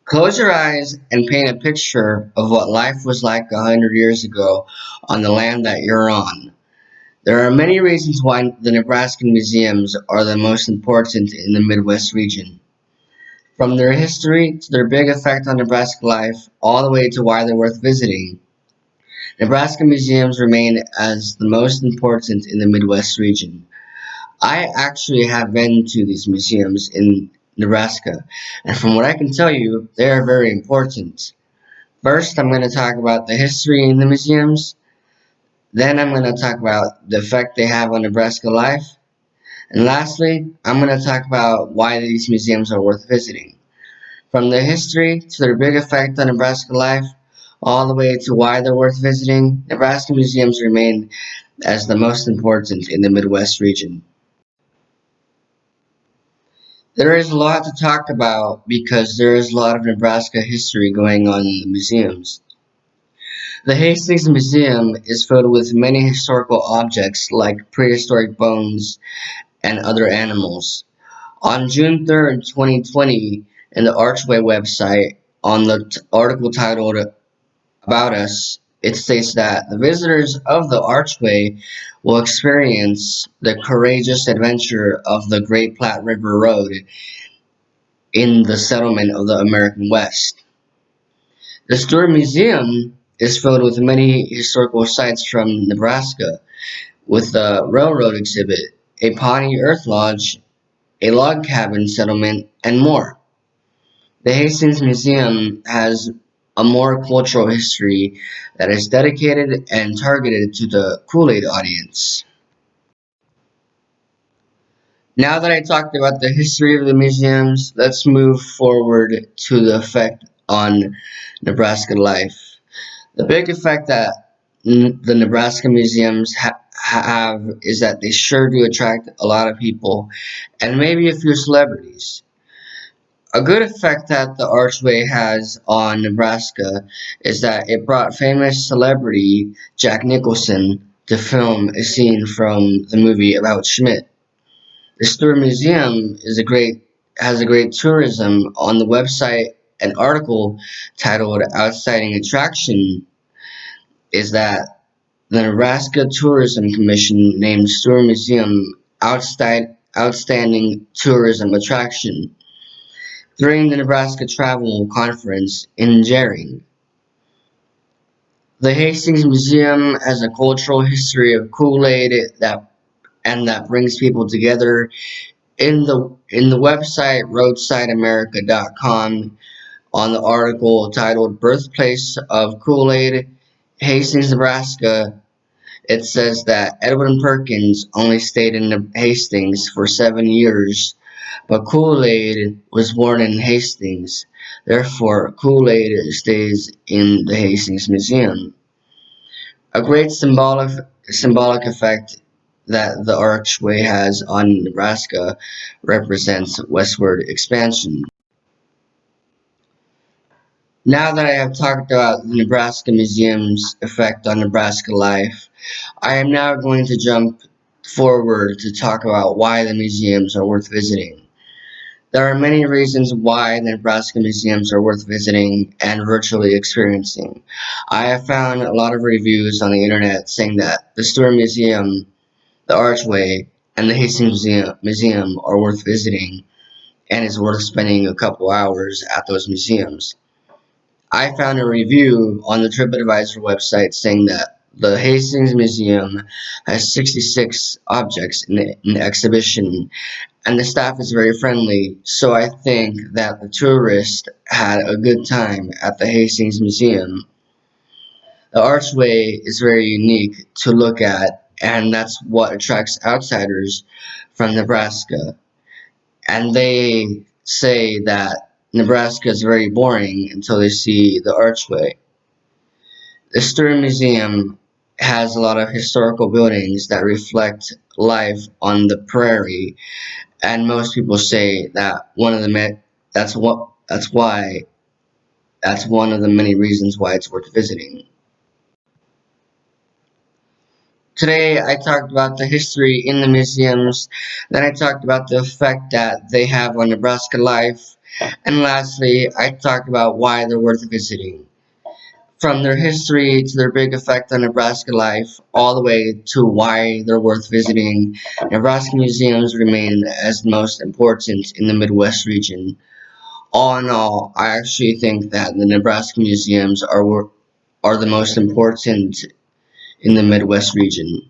Close your eyes and paint a picture of what life was like 100 years ago on the land that you're on. There are many reasons why the Nebraskan museums are the most important in the Midwest region. From their history to their big effect on Nebraska life, all the way to why they're worth visiting. Nebraska museums remain as the most important in the Midwest region. I actually have been to these museums in Nebraska, and from what I can tell you, they are very important. First, I'm going to talk about the history in the museums. Then, I'm going to talk about the effect they have on Nebraska life. And lastly, I'm going to talk about why these museums are worth visiting. From the history to their big effect on Nebraska life, all the way to why they're worth visiting, Nebraska museums remain as the most important in the Midwest region. There is a lot to talk about because there is a lot of Nebraska history going on in the museums. The Hastings Museum is filled with many historical objects like prehistoric bones and other animals. On June 3rd, 2020, in the Archway website, on the article titled About Us, it states that the visitors of the Archway will experience the courageous adventure of the Great Platte River Road in the settlement of the American West. The Stewart Museum is filled with many historical sites from Nebraska, with the railroad exhibit, a Pawnee Earth Lodge, a log cabin settlement, and more. The Hastings Museum has a more cultural history that is dedicated and targeted to the Kool-Aid audience. Now that I talked about the history of the museums, let's move forward to the effect on Nebraska life. The big effect that the Nebraska museums have is that they sure do attract a lot of people and maybe a few celebrities. A good effect that the Archway has on Nebraska is that it brought famous celebrity Jack Nicholson to film a scene from the movie about Schmidt. The Stewart Museum has a great tourism. On the website. An article titled Outstanding Attraction is that the Nebraska Tourism Commission named Stewart Museum Outstanding Tourism Attraction during the Nebraska Travel Conference in Jering. The Hastings Museum has a cultural history of Kool-Aid that brings people together. In the website roadsideamerica.com, on the article titled Birthplace of Kool-Aid, Hastings, Nebraska, it says that Edwin Perkins only stayed in Hastings for 7 years, but Kool-Aid was born in Hastings. Therefore, Kool-Aid stays in the Hastings Museum. A great symbolic effect that the archway has on Nebraska represents westward expansion. Now that I have talked about the Nebraska Museum's effect on Nebraska life, I am now going to jump forward to talk about why the museums are worth visiting. There are many reasons why the Nebraska museums are worth visiting and virtually experiencing. I have found a lot of reviews on the internet saying that the Stewart Museum, the Archway, and the Hastings Museum are worth visiting and is worth spending a couple hours at those museums. I found a review on the TripAdvisor website saying that the Hastings Museum has 66 objects in the exhibition and the staff is very friendly, so I think that the tourists had a good time at the Hastings Museum. The archway is very unique to look at, and that's what attracts outsiders from Nebraska. And they say that Nebraska is very boring until they see the archway. The Stewart Museum has a lot of historical buildings that reflect life on the prairie, and most people say that that's one of the many reasons why it's worth visiting. Today I talked about the history in the museums, then I talked about the effect that they have on Nebraska life, And lastly, I talked about why they're worth visiting. From their history to their big effect on Nebraska life, all the way to why they're worth visiting, Nebraska museums remain as the most important in the Midwest region. All in all, I actually think that the Nebraska museums are the most important in the Midwest region.